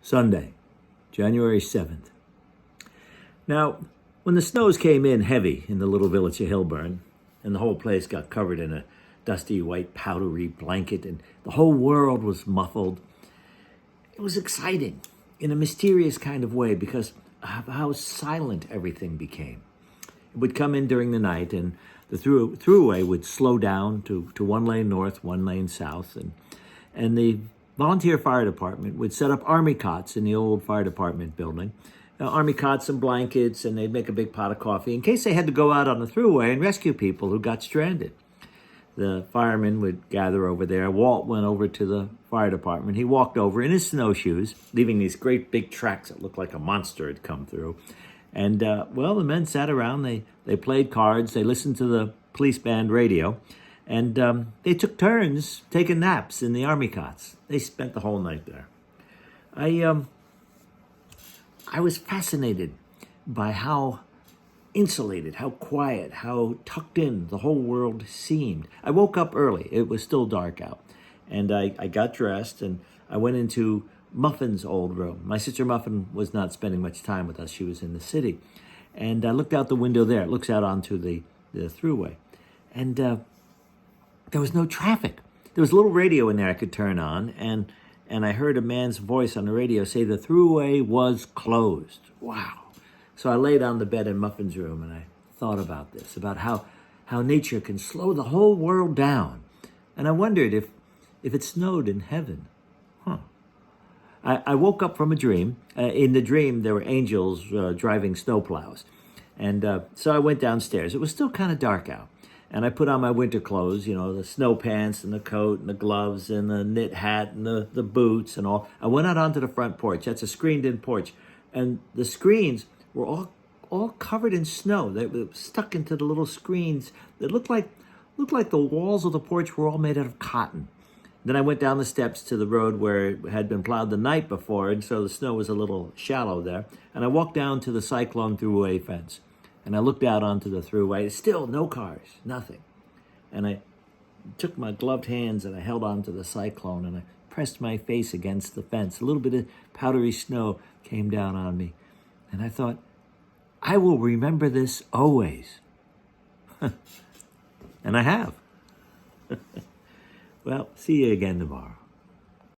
Sunday, January 7th. Now, when the snows came in heavy in the little village of Hillburn, and the whole place got covered in a dusty white powdery blanket, and the whole world was muffled, it was exciting in a mysterious kind of way because of how silent everything became. It would come in during the night, and the throughway would slow down to one lane north, one lane south, and the volunteer fire department would set up army cots in the old fire department building. Army cots and blankets, and they'd make a big pot of coffee in case they had to go out on the throughway and rescue people who got stranded. The firemen would gather over there. Walt went over to the fire department. He walked over in his snowshoes, leaving these great big tracks that looked like a monster had come through. And, the men sat around. They played cards. They listened to the police band radio. And they took turns taking naps in the army cots. They spent the whole night there. I was fascinated by how insulated, how quiet, how tucked in the whole world seemed. I woke up early. It was still dark out. And I got dressed and I went into Muffin's old room. My sister Muffin was not spending much time with us. She was in the city. And I looked out the window there. It looks out onto the throughway. And there was no traffic. There was a little radio in there I could turn on, and I heard a man's voice on the radio say the throughway was closed. Wow. So I laid on the bed in Muffin's room, and I thought about this, about how nature can slow the whole world down. And I wondered if it snowed in heaven. I woke up from a dream. In the dream, there were angels driving snowplows. And so I went downstairs. It was still kind of dark out. And I put on my winter clothes, the snow pants and the coat and the gloves and the knit hat and the boots and all. I went out onto the front porch. That's a screened-in porch. And the screens were all covered in snow. They were stuck into the little screens that looked like the walls of the porch were all made out of cotton. Then I went down the steps to the road where it had been plowed the night before, and so the snow was a little shallow there. And I walked down to the cyclone throughway fence. And I looked out onto the throughway. Still no cars, nothing. And I took my gloved hands and I held onto the cyclone and I pressed my face against the fence. A little bit of powdery snow came down on me. And I thought, I will remember this always. And I have. Well, see you again tomorrow.